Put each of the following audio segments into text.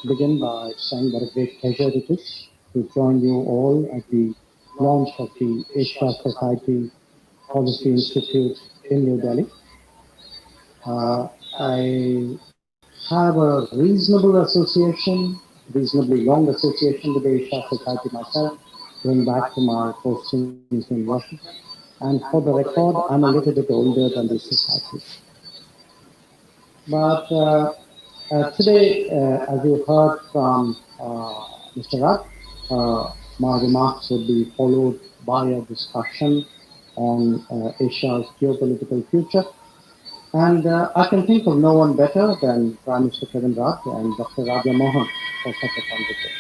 begin by saying what a great pleasure it is to join you all at the launch of the Asia Society Policy Institute in New Delhi. Uh, I have a reasonably long association with the Asia Society myself, going back to my postings in Washington. And for the record, I'm a little bit older than the society. But today, as you heard from Mr. Rat, my remarks would be followed by a discussion on Asia's geopolitical future. And I can think of no one better than Prime Minister Kevin Rudd and Dr. Raja Mohan for such a conversation.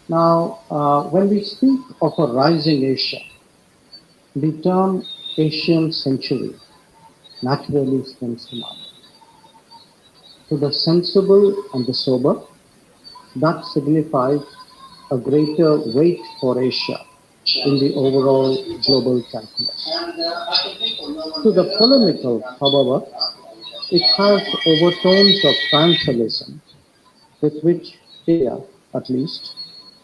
Now, when we speak of a rising Asia, the term Asian century naturally springs to mind. To the sensible and the sober, that signifies a greater weight for Asia in the overall global calculus. To the polemical, however, it has overtones of triumphalism with which India, at least,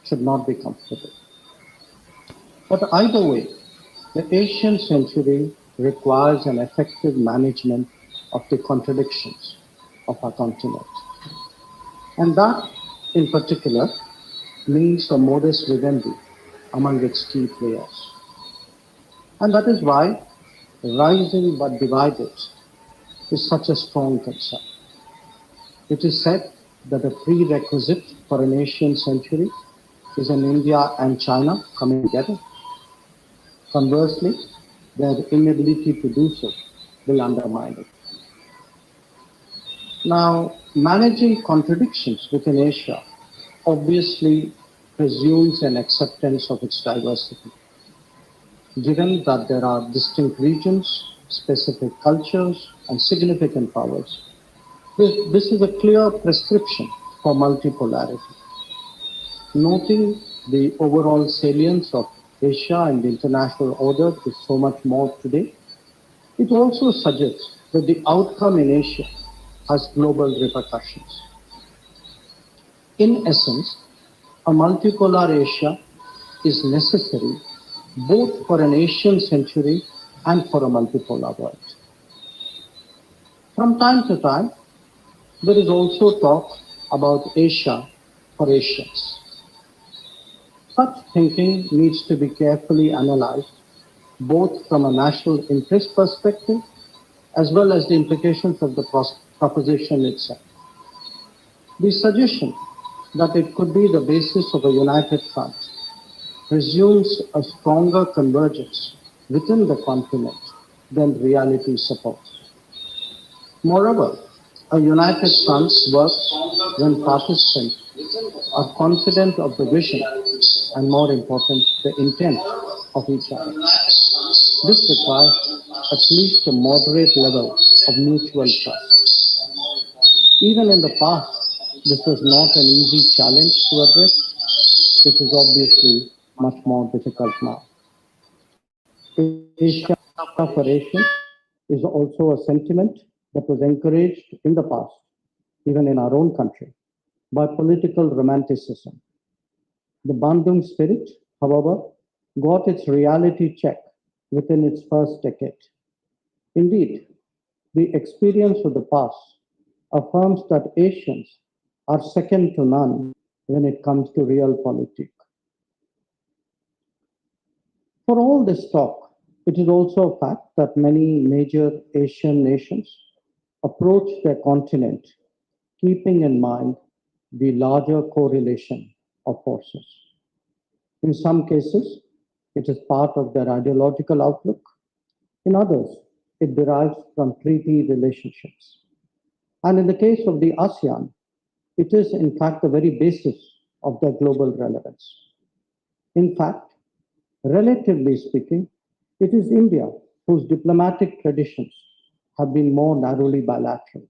should not be comfortable. But either way, the Asian century requires an effective management of the contradictions of our continent. And that, in particular, means a modus vivendi among its key players. And that is why rising but divided is such a strong concept. It is said that a prerequisite for an Asian century is an India and China coming together. Conversely, their inability to do so will undermine it. Now, managing contradictions within Asia obviously presumes an acceptance of its diversity. Given that there are distinct regions, specific cultures, and significant powers, this is a clear prescription for multipolarity. Noting the overall salience of Asia and the international order is so much more today, it also suggests that the outcome in Asia has global repercussions. In essence, a multipolar Asia is necessary both for an Asian century and for a multipolar world. From time to time, there is also talk about Asia for Asians. Such thinking needs to be carefully analyzed, both from a national interest perspective as well as the implications of the proposition itself. The suggestion that it could be the basis of a united front presumes a stronger convergence within the continent than reality supports. Moreover, a united front works when participants are confident of the vision and, more important, the intent of each other. This requires at least a moderate level of mutual trust. Even in the past, this was not an easy challenge to address. It is obviously much more difficult now. Asia for Asians is also a sentiment that was encouraged in the past, even in our own country, by political romanticism. The Bandung spirit, however, got its reality check within its first decade. Indeed, the experience of the past affirms that Asians are second to none when it comes to realpolitik. For all this talk, it is also a fact that many major Asian nations approach their continent keeping in mind the larger correlation of forces. In some cases, it is part of their ideological outlook. In others, it derives from treaty relationships. And in the case of the ASEAN, it is in fact the very basis of their global relevance. In fact, relatively speaking, it is India whose diplomatic traditions have been more narrowly bilateral.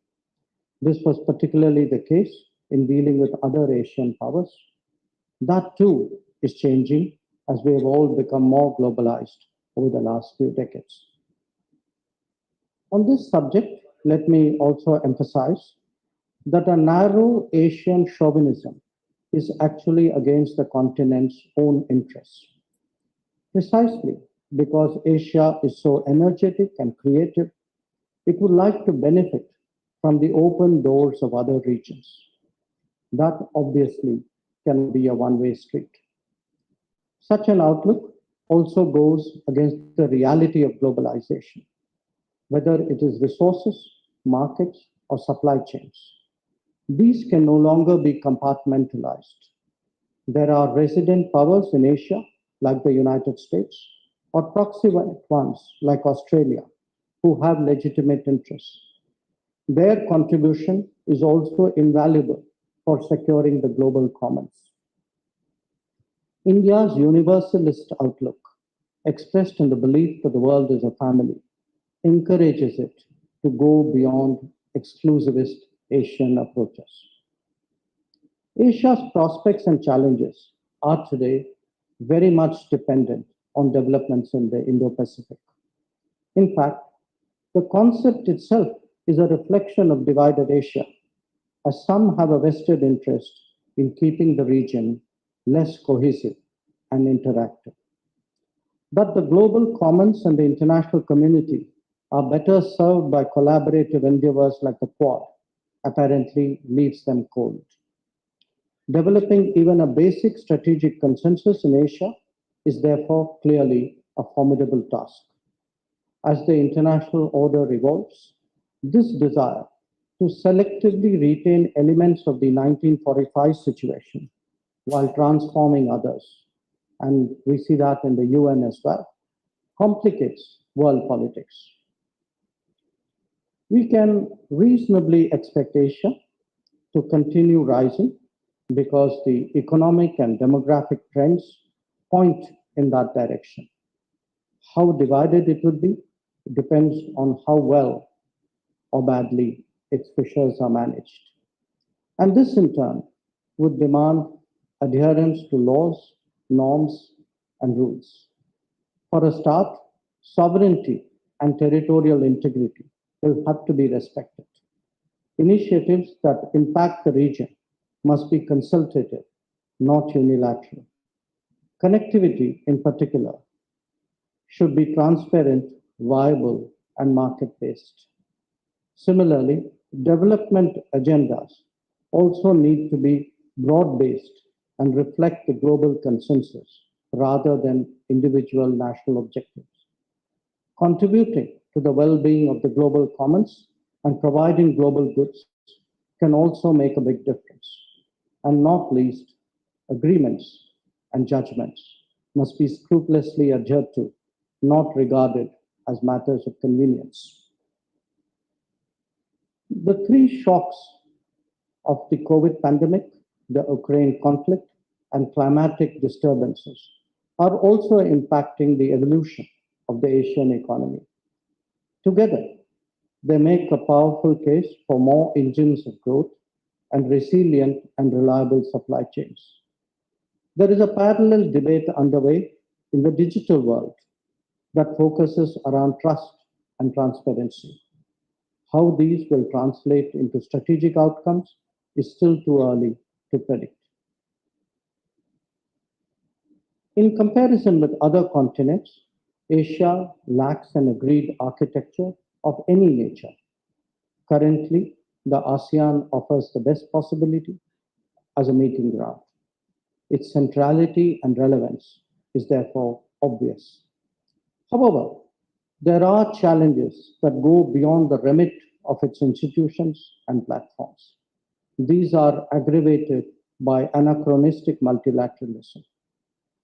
This was particularly the case in dealing with other Asian powers. That too is changing as we have all become more globalized over the last few decades. On this subject, let me also emphasize that a narrow Asian chauvinism is actually against the continent's own interests. Precisely because Asia is so energetic and creative, it would like to benefit from the open doors of other regions. That obviously cannot be a one-way street. Such an outlook also goes against the reality of globalization, whether it is resources, markets, or supply chains. These can no longer be compartmentalized. There are resident powers in Asia, like the United States, or proximate ones, like Australia, who have legitimate interests. Their contribution is also invaluable for securing the global commons. India's universalist outlook, expressed in the belief that the world is a family, encourages it to go beyond exclusivist Asian approaches. Asia's prospects and challenges are today very much dependent on developments in the Indo Pacific. In fact, the concept itself is a reflection of divided Asia, as some have a vested interest in keeping the region less cohesive and interactive. But the global commons and the international community are better served by collaborative endeavors like the Quad, apparently leaves them cold. Developing even a basic strategic consensus in Asia is therefore clearly a formidable task. As the international order evolves, this desire to selectively retain elements of the 1945 situation while transforming others, and we see that in the UN as well, complicates world politics. We can reasonably expect Asia to continue rising because the economic and demographic trends point in that direction. How divided it would be depends on how well or badly its fissures are managed. And this, in turn, would demand adherence to laws, norms, and rules. For a start, sovereignty and territorial integrity will have to be respected. Initiatives that impact the region must be consultative, not unilateral. Connectivity, in particular, should be transparent, viable, and market based. Similarly, development agendas also need to be broad based and reflect the global consensus rather than individual national objectives. Contributing to the well being of the global commons and providing global goods can also make a big difference. And not least, agreements and judgments must be scrupulously adhered to, not regarded as matters of convenience. The three shocks of the COVID pandemic, the Ukraine conflict, and climatic disturbances are also impacting the evolution of the Asian economy. Together, they make a powerful case for more engines of growth and resilient and reliable supply chains. There is a parallel debate underway in the digital world that focuses around trust and transparency. How these will translate into strategic outcomes is still too early to predict. In comparison with other continents, Asia lacks an agreed architecture of any nature. Currently, the ASEAN offers the best possibility as a meeting ground. Its centrality and relevance is therefore obvious. However, there are challenges that go beyond the remit of its institutions and platforms. These are aggravated by anachronistic multilateralism.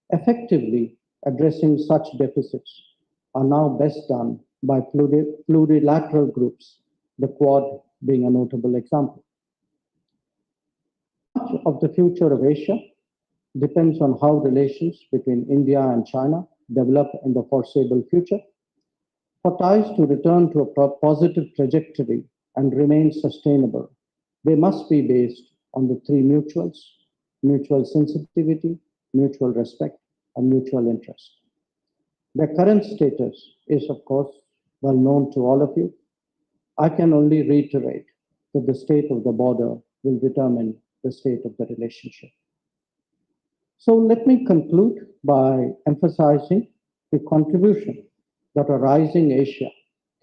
Effectively addressing such deficits are now best done by plurilateral groups, the Quad being a notable example. Much of the future of Asia depends on how relations between India and China develop in the foreseeable future. For ties to return to a positive trajectory and remain sustainable, they must be based on the three mutuals: mutual sensitivity, mutual respect, and mutual interest. Their current status is, of course, well known to all of you. I can only reiterate that the state of the border will determine the state of the relationship. So let me conclude by emphasizing the contribution that a rising Asia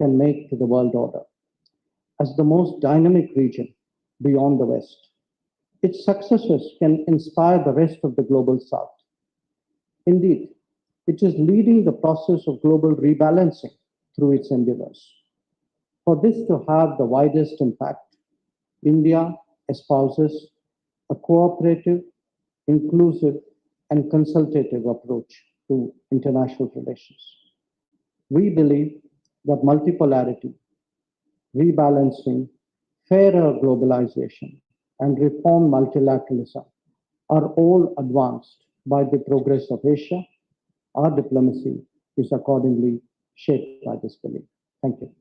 can make to the world order as the most dynamic region beyond the West. Its successes can inspire the rest of the global South. Indeed, it is leading the process of global rebalancing through its endeavors. For this to have the widest impact, India espouses a cooperative, inclusive, and consultative approach to international relations. We believe that multipolarity, rebalancing, fairer globalization, and reform multilateralism are all advanced by the progress of Asia. Our diplomacy is accordingly shaped by this belief. Thank you.